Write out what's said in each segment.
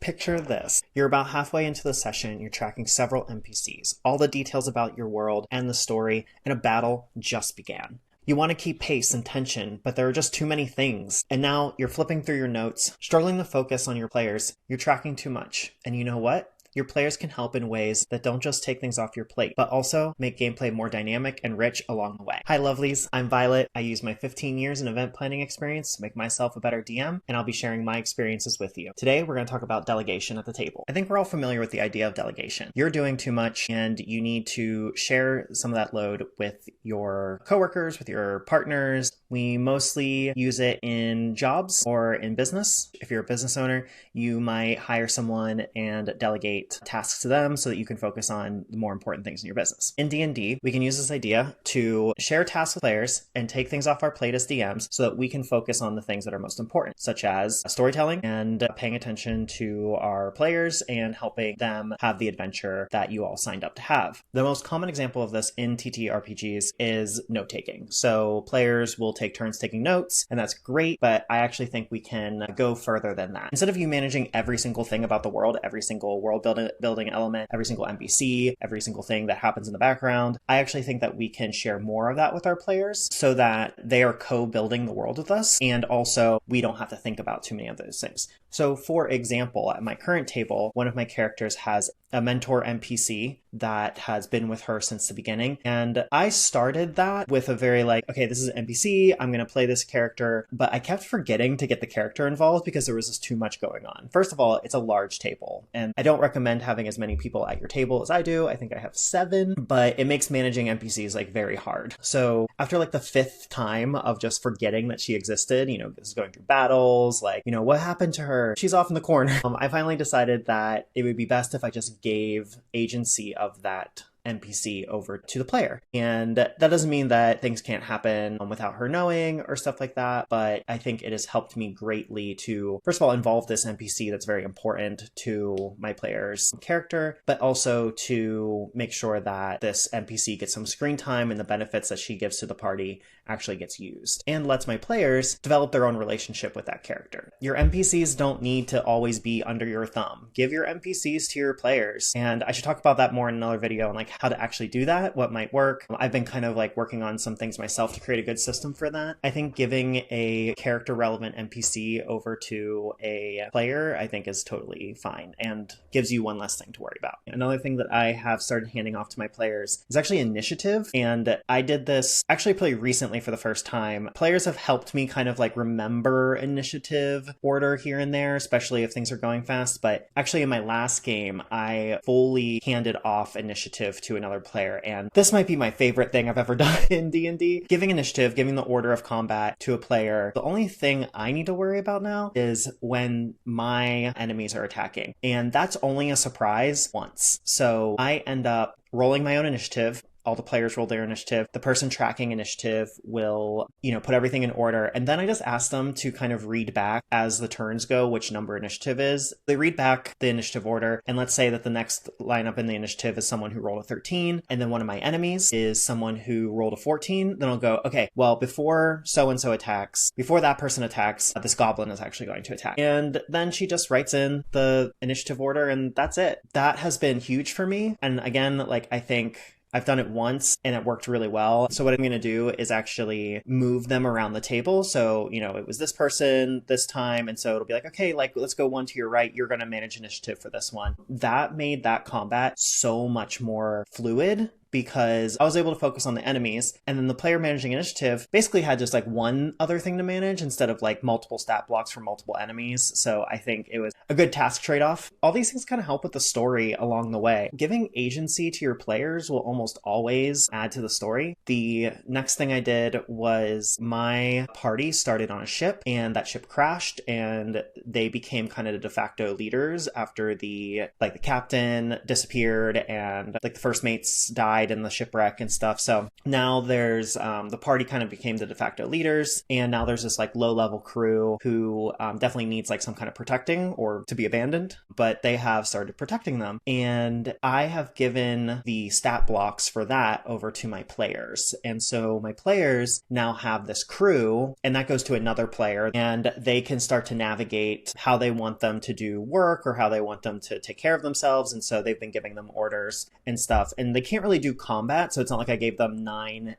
Picture this. You're about halfway into the session, you're tracking several NPCs, all the details about your world and the story, and a battle just began. You want to keep pace and tension, but there are just too many things. And now you're flipping through your notes, struggling to focus on your players. You're tracking too much. And you know what? Your players can help in ways that don't just take things off your plate, but also make gameplay more dynamic and rich along the way. Hi lovelies, I'm Violet. I use my 15 years in event planning experience to make myself a better DM, and I'll be sharing my experiences with you. Today, we're going to talk about delegation at the table. I think we're all familiar with the idea of delegation. You're doing too much, and you need to share some of that load with your coworkers, with your partners. We mostly use it in jobs or in business. If you're a business owner, you might hire someone and delegate tasks to them so that you can focus on the more important things in your business. In D&D, we can use this idea to share tasks with players and take things off our plate as DMs so that we can focus on the things that are most important, such as storytelling and paying attention to our players and helping them have the adventure that you all signed up to have. The most common example of this in TTRPGs is note-taking. So players will take turns taking notes, and that's great, but I actually think we can go further than that. Instead of you managing every single thing about the world, every single world building element, every single NPC, every single thing that happens in the background, I actually think that we can share more of that with our players so that they are co-building the world with us, and also we don't have to think about too many of those things. So for example, at my current table, one of my characters has a mentor NPC that has been with her since the beginning. And I started that with a very okay, this is an NPC, I'm going to play this character, but I kept forgetting to get the character involved because there was just too much going on. First of all, it's a large table, and I don't recommend having as many people at your table as I do. I think I have 7, but it makes managing NPCs very hard. So after the 5th time of just forgetting that she existed, this is going through battles, what happened to her? She's off in the corner. I finally decided that it would be best if I just gave agency of that NPC over to the player. And that doesn't mean that things can't happen without her knowing or stuff like that, but I think it has helped me greatly to, first of all, involve this NPC that's very important to my player's character, but also to make sure that this NPC gets some screen time and the benefits that she gives to the party actually gets used, and lets my players develop their own relationship with that character. Your NPCs don't need to always be under your thumb. Give your NPCs to your players, and I should talk about that more in another video on how to actually do that, what might work. I've been kind of working on some things myself to create a good system for that. I think giving a character relevant NPC over to a player, I think is totally fine and gives you one less thing to worry about. Another thing that I have started handing off to my players is actually initiative, and I did this actually pretty recently for the first time. Players have helped me kind of remember initiative order here and there, especially if things are going fast, but actually in my last game, I fully handed off initiative to another player, and this might be my favorite thing I've ever done in D&D. Giving initiative, giving the order of combat to a player. The only thing I need to worry about now is when my enemies are attacking, and that's only a surprise once. So I end up rolling my own initiative. All the players roll their initiative. The person tracking initiative will, put everything in order. And then I just ask them to kind of read back as the turns go which number initiative is. They read back the initiative order. And let's say that the next lineup in the initiative is someone who rolled a 13. And then one of my enemies is someone who rolled a 14. Then I'll go, okay, well, before so-and-so attacks, before that person attacks, this goblin is actually going to attack. And then she just writes in the initiative order, and that's it. That has been huge for me. And again, I think I've done it once and it worked really well. So what I'm going to do is actually move them around the table. So, it was this person this time. And so it'll be okay, let's go one to your right. You're going to manage initiative for this one. That made that combat so much more fluid, because I was able to focus on the enemies, and then the player managing initiative basically had just one other thing to manage instead of multiple stat blocks for multiple enemies. So I think it was a good task trade-off. All these things kind of help with the story along the way. Giving agency to your players will almost always add to the story. The next thing I did was my party started on a ship, and that ship crashed, and they became kind of the de facto leaders after the captain disappeared and the first mates died in the shipwreck and stuff. So now there's the party kind of became the de facto leaders, and now there's this low level crew who definitely needs some kind of protecting or to be abandoned. but they have started protecting them. And I have given the stat blocks for that over to my players. And so my players now have this crew, and that goes to another player, and they can start to navigate how they want them to do work or how they want them to take care of themselves. And so they've been giving them orders and stuff. And they can't really do combat, so it's not like I gave them 9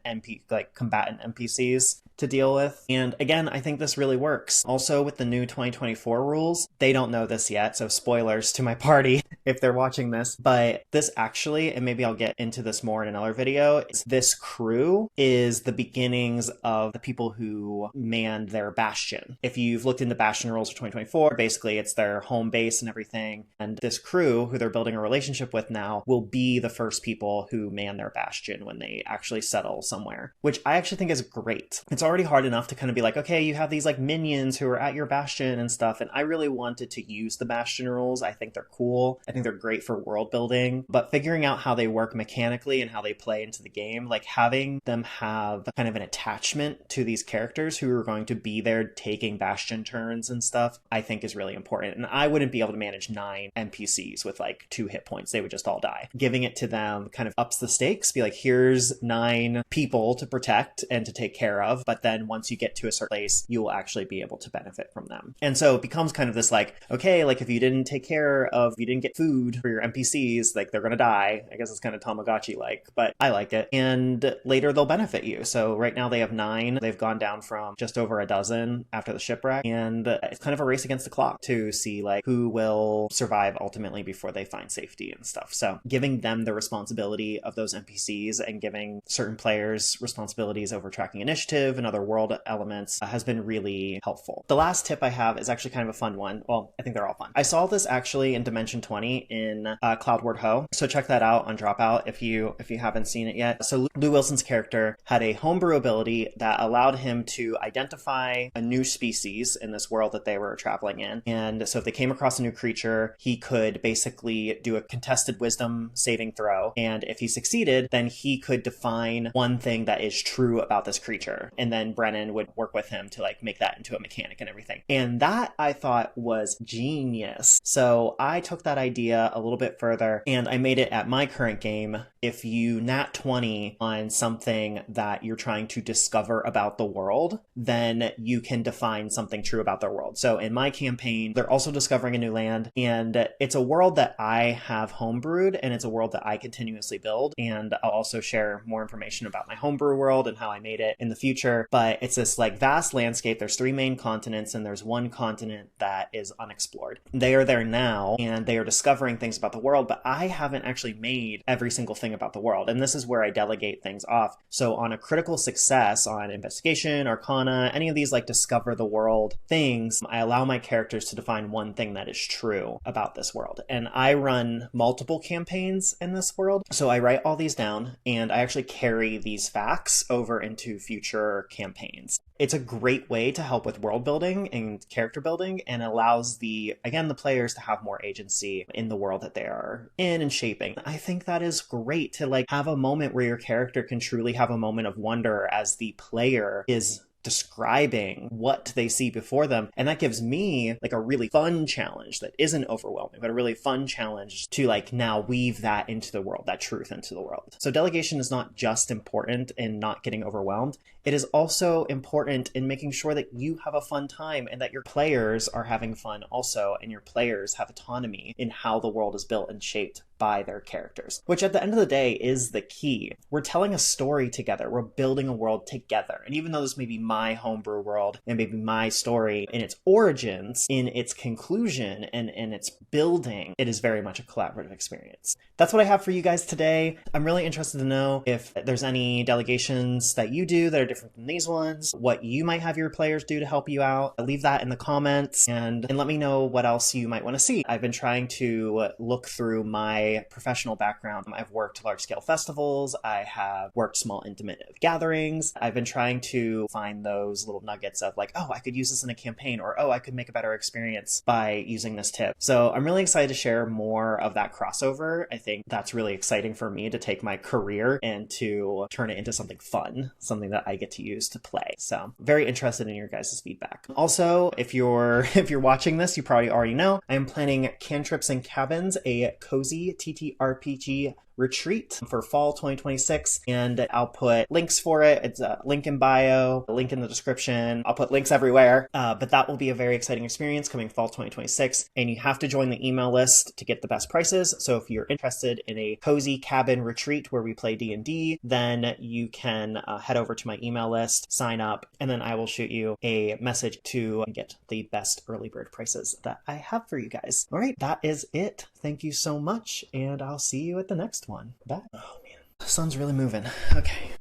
combatant NPCs to deal with. And again, I think this really works. Also, with the new 2024 rules, they don't know this yet, so spoilers to my party if they're watching this, but this actually, and maybe I'll get into this more in another video, this crew is the beginnings of the people who manned their bastion. If you've looked into bastion rules for 2024, basically it's their home base and everything, and this crew, who they're building a relationship with now, will be the first people who man their bastion when they actually settle somewhere, which I actually think is great. It's already hard enough to kind of be like, okay, you have these like minions who are at your bastion and stuff, and I really wanted to use the bastion rules. I think they're cool. I think they're great for world building, but figuring out how they work mechanically and how they play into the game, like having them have kind of an attachment to these characters who are going to be there taking bastion turns and stuff, I think is really important. And I wouldn't be able to manage 9 NPCs with like 2 hit points. They would just all die. Giving it to them kind of ups the stakes, be like, here's 9 people to protect and to take care of, but then once you get to a certain place, you will actually be able to benefit from them. And so it becomes kind of this like, okay, like if you didn't take care of, you didn't get food for your NPCs, like they're gonna die. I guess it's kind of Tamagotchi-like, but I like it. And later they'll benefit you. So right now they have 9. They've gone down from just over a dozen after the shipwreck. And it's kind of a race against the clock to see like who will survive ultimately before they find safety and stuff. So giving them the responsibility of those NPCs and giving certain players responsibilities over tracking initiative and other world elements has been really helpful. The last tip I have is actually kind of a fun one. Well, I think they're all fun. I saw this actually in Dimension 20 in Cloudward Ho. So check that out on Dropout if you haven't seen it yet. So Lou Wilson's character had a homebrew ability that allowed him to identify a new species in this world that they were traveling in. And so if they came across a new creature, he could basically do a contested wisdom saving throw. And if he succeeded, then he could define one thing that is true about this creature. And then Brennan would work with him to like make that into a mechanic and everything. And that I thought was genius. So I took that idea a little bit further and I made it at my current game. If you nat 20 on something that you're trying to discover about the world, then you can define something true about their world. So in my campaign, they're also discovering a new land, and it's a world that I have homebrewed, and it's a world that I continuously build. And I'll also share more information about my homebrew world and how I made it in the future. But it's this like vast landscape. There's 3 main continents, and there's one continent that is unexplored. They are there now, and they are discovering things about the world, but I haven't actually made every single thing about the world. And this is where I delegate things off. So on a critical success on investigation, arcana, any of these like discover the world things, I allow my characters to define one thing that is true about this world. And I run multiple campaigns in this world. So I write all these down and I actually carry these facts over into future campaigns. It's a great way to help with world building and character building, and allows the players to have more agency in the world that they are in and shaping. I think that is great to like have a moment where your character can truly have a moment of wonder as the player is describing what they see before them. And that gives me like a really fun challenge that isn't overwhelming, but a really fun challenge to like now weave that into the world, that truth into the world. So delegation is not just important in not getting overwhelmed. It is also important in making sure that you have a fun time and that your players are having fun also, and your players have autonomy in how the world is built and shaped by their characters, which at the end of the day is the key. We're telling a story together. We're building a world together. And even though this may be my homebrew world and maybe my story in its origins, in its conclusion, and in its building, it is very much a collaborative experience. That's what I have for you guys today. I'm really interested to know if there's any delegations that you do that are different than these ones, what you might have your players do to help you out. Leave that in the comments and let me know what else you might want to see. I've been trying to look through my professional background. I've worked large-scale festivals. I have worked small intimate gatherings. I've been trying to find those little nuggets of like, oh, I could use this in a campaign, or oh, I could make a better experience by using this tip. So I'm really excited to share more of that crossover. I think that's really exciting for me to take my career and to turn it into something fun, something that I get to use to play. So very interested in your guys' feedback. Also, if you're watching this, you probably already know, I am planning Cantrips and Cabins, a cozy TTRPG retreat for fall 2026, and I'll put links for it. It's a link in bio, a link in the description. I'll put links everywhere, but that will be a very exciting experience coming fall 2026, and you have to join the email list to get the best prices. So if you're interested in a cozy cabin retreat where we play D&D, then you can head over to my email list, sign up, and then I will shoot you a message to get the best early bird prices that I have for you guys. All right, that is it. Thank you so much, and I'll see you at the next one. Bye. Oh man, the sun's really moving. Okay.